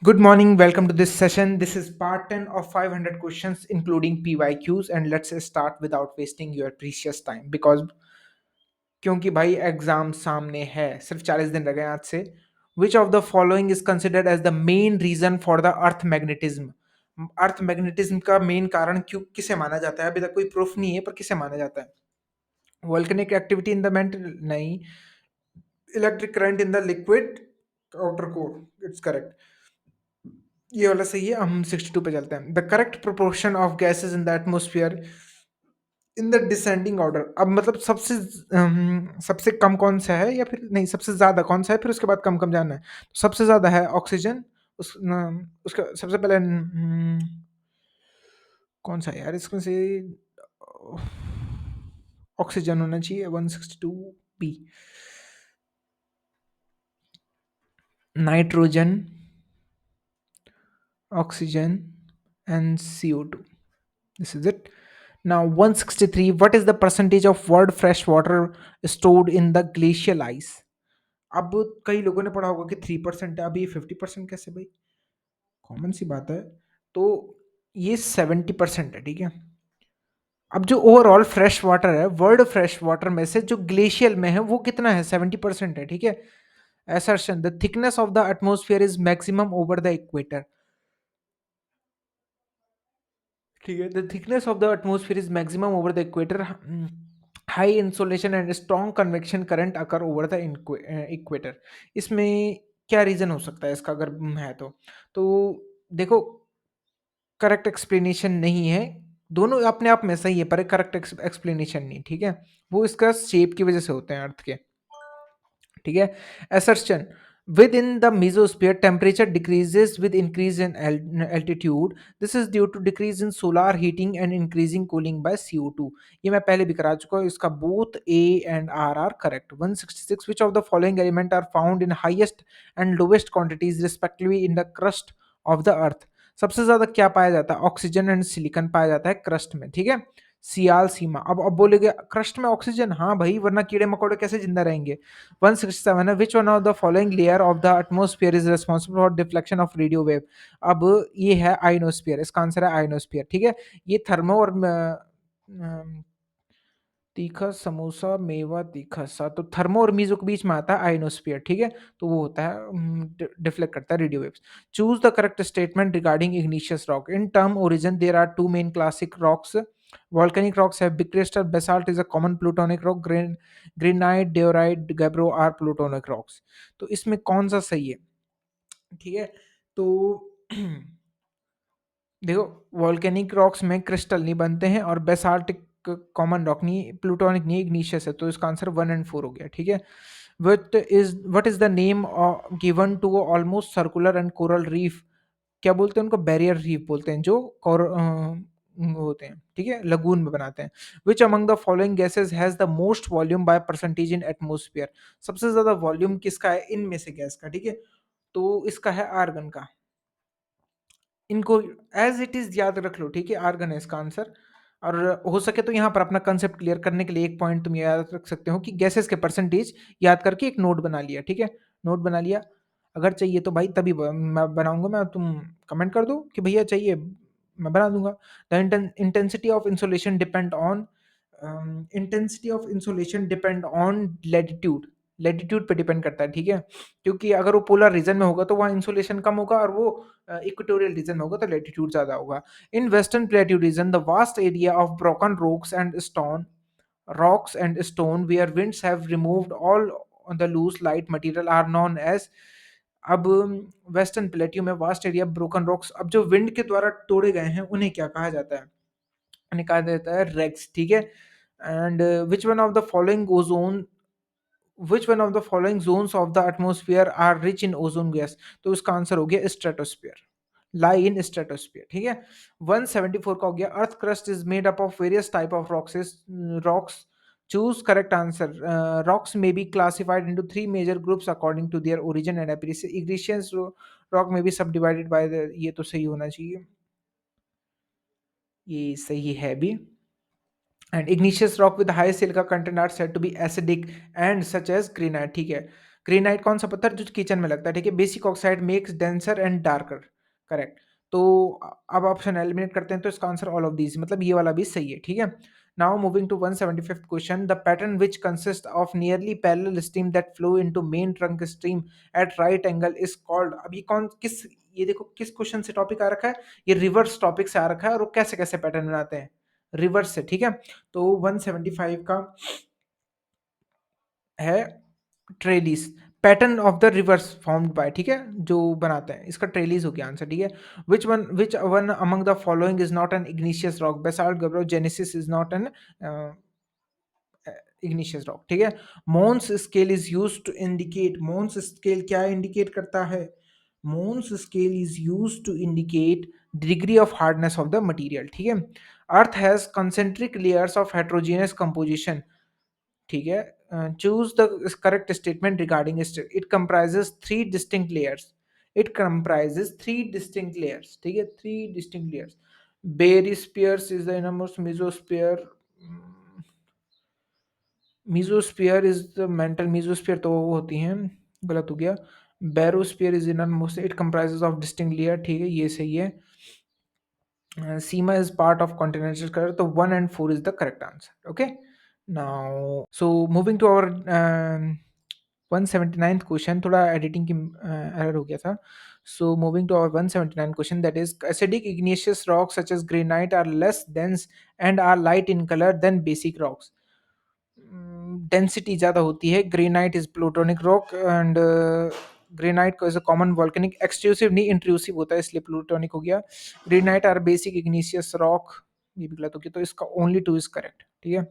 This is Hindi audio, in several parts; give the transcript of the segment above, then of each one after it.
Good morning, welcome to this session. This is part 10 of 500 questions, including PYQs, and let's start without wasting your precious time because क्योंकि भाई एग्जाम सामने है सिर्फ 40 दिन रह गए आज से which of the following is considered as the main reason for the earth magnetism का मेन कारण क्यों किसे माना जाता है अभी तक कोई प्रूफ नहीं है पर किसे माना जाता है volcanic activity in the mantle नहीं electric current in the liquid outer core it's correct ये वाला सही है हम 62 पे चलते हैं the correct proportion of gases in the atmosphere in the descending order अब मतलब सबसे कम कौन सा है या फिर नहीं सबसे ज्यादा कौन सा है फिर उसके बाद कम कम जाना है तो सबसे ज्यादा है ऑक्सीजन उसका सबसे पहले कौन सा है यार इसमें से ऑक्सीजन होना चाहिए 162 B nitrogen oxygen and CO2. This is it. Now 163. What is the percentage of world fresh water stored in the glacial ice? अब कई लोगों ने पढ़ा होगा कि 3% है अब ये 50% कैसे भाई कॉमन सी बात है तो ये 70% है ठीक है अब जो ओवरऑल फ्रेश वाटर है वर्ल्ड फ्रेश वाटर में से जो ग्लेशियल में है वो कितना है 70% है ठीक है assertion the thickness of the atmosphere is maximum over the equator ठीक है the thickness of the atmosphere is maximum over the equator high insolation and strong convection current occur over the equator इसमें क्या रीजन हो सकता है इसका अगर है तो देखो करेक्ट एक्सप्लेनेशन नहीं है दोनों अपने आप में सही है पर करेक्ट एक्सप्लेनेशन नहीं ठीक है वो इसका शेप की वजह से होते हैं अर्थ के ठीक है assertion within the mesosphere temperature decreases with increase in altitude this is due to decrease in solar heating and increasing cooling by CO2 ये मैं पहले भी करा चुका हूँ इसका both A and R are correct 166 which of the following element are found in highest and lowest quantities respectively in the crust of the earth सबसे ज्यादा क्या पाया जाता है ऑक्सीजन एंड सिलिकॉन पाया जाता है क्रस्ट में ठीक है सियाल सीमा अब बोलेगे क्रस्ट में ऑक्सीजन हाँ भाई वरना कीड़े मकोड़े कैसे जिंदा रहेंगे 167 है which one of the following layer of the atmosphere is responsible for deflection of radio wave अब ये है आइनोस्फियर इसका आंसर है आइनोस्फियर ठीक है ये थर्मो और तीखा समोसा मेवा तीखा सा तो थर्मो और मीजो के बीच में आता है आइनोस्फियर ठीक है तो वो होता है डिफ्लेक्ट करता है radio waves choose the correct statement regarding igneous rock in term origin there are two main classic rocks volcanic rocks have big crystal basalt is a common plutonic rock granite diorite gabbro are plutonic rocks तो इसमें कौन सा सही है ठीक है तो देखो वॉल्केनिक रॉक्स में क्रिस्टल नहीं बनते हैं और बेसाल्टिक कॉमन रॉक नहीं प्लूटोनिक नहीं इग्निशियस है तो इसका आंसर 1 और 4 हो गया ठीक है what is the name given to almost circular and coral reef क्या बोलते हैं उनको बैरियर रीफ बोलते हैं जो होते हैं ठीक है लगून में बनाते हैं which among the following gases has the most volume by percentage in atmosphere सबसे ज्यादा वॉल्यूम किसका है इनमें से गैस का ठीक है तो इसका है आर्गन का इनको एज इट इज याद रख लो ठीक है आर्गन है इसका आंसर और हो सके तो यहाँ पर अपना कंसेप्ट क्लियर करने के लिए एक पॉइंट तुम याद रख सकते हो कि गैसेस के परसेंटेज याद करके एक नोट बना लिया ठीक है नोट बना लिया अगर चाहिए तो भाई तभी मैं बनाऊंगा मैं तुम कमेंट कर दो कि भैया चाहिए मैं बना दूंगा the intensity of insolation depend on intensity of insolation depend on latitude latitude पे डिपेंड करता है ठीक है क्योंकि अगर वो पोलर रीजन में होगा तो वहाँ इंसोलेशन कम होगा और वो इक्वेटोरियल रीजन में होगा तो लेटीट्यूड ज्यादा होगा in western plateau region the vast area of broken rocks and stone where winds have removed all the loose light material are known as अब वेस्टर्न प्लेट्यू में वास्ट एरिया ब्रोकन रॉक्स अब जो विंड के द्वारा तोड़े गए हैं उन्हें क्या कहा जाता है उन्हें कहा जाता है रेक्स ठीक है and which one of the following ozone which one of the following zones of the atmosphere are rich in ozone gas तो इसका आंसर हो गया स्ट्रेटोस्फीयर lie in stratosphere ठीक है 174 का हो गया earth crust is made up of various type of rocks choose correct answer rocks may be classified into three major groups according to their origin and appearance igneous rock may be subdivided by the ये तो सही होना चाहिए ये सही है भी and igneous rock with high silica content are said to be acidic and such as granite ठीक है ग्रेनाइट कौन सा पत्थर जो किचन में लगता है, ठीक है। Basic oxide makes denser and darker, correct. तो अब ऑप्शन एलिमिनेट करते हैं, तो इसका आंसर ऑल ऑफ दीज, मतलब ये वाला भी सही है, ठीक है। Now moving to 175th question, the pattern which consist of nearly parallel stream that flow into main trunk stream at right angle is called. अभी कौन किस, ये देखो किस क्वेश्चन से टॉपिक आ रखा है, ये रिवर्स टॉपिक से आ रखा है, और वो कैसे कैसे पैटर्न बनाते हैं रिवर्स से, ठीक है। तो 175 का है trellis, pattern of the reverse formed by, ठीक है, जो बनाते हैं इसका ट्रेलिस हो गया आंसर, ठीक है। Which one among the following is not an igneous rock, basalt, gabbro, genesis is not an igneous rock, ठीक है। Mohs scale is use to indicate, Mohs scale क्या इंडिकेट करता है, Mohs scale is use to indicate degree of hardness of the material, ठीक है। Earth has concentric layers of heterogeneous composition, ठीक है। Choose the correct statement regarding it comprises three distinct layers, it comprises three distinct layers, ठीक है, three distinct layers. Barysphere is the innermost, mesosphere, mesosphere is the mantle, mesosphere तो वो होती हैं, गलत हो गया। Barysphere is innermost, it comprises of distinct layer, ठीक है, ये सही है। Sima is part of continental colour, तो 1 and 4 is the correct answer, okay. Now so moving to our 179th question, थोड़ा एडिटिंग की एरर हो गया था। So moving to our 179 question, that is acidic igneous rocks such as granite are less dense and are light in color than basic rocks। Density ज़्यादा होती है, granite is plutonic rock and granite को as a common volcanic, extrusive नहीं इंट्रूसिव होता है, इसलिए प्लूटोनिक हो गया। Granite are basic igneous rock, ये भी गलत हो गया, तो इसका ओनली 2 इज करेक्ट, ठीक है।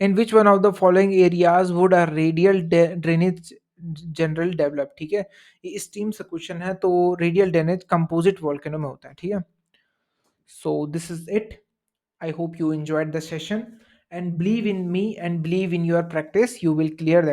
In which one of the following areas would are radial drainage general develop, ठीक है। ये स्टीम से क्वेश्चन है, तो रेडियल ड्रेनेज कंपोजिट वॉल्केनो में होता है, ठीक है। So this is it, I hope you enjoyed the session, and believe in me and believe in your practice. You will clear that.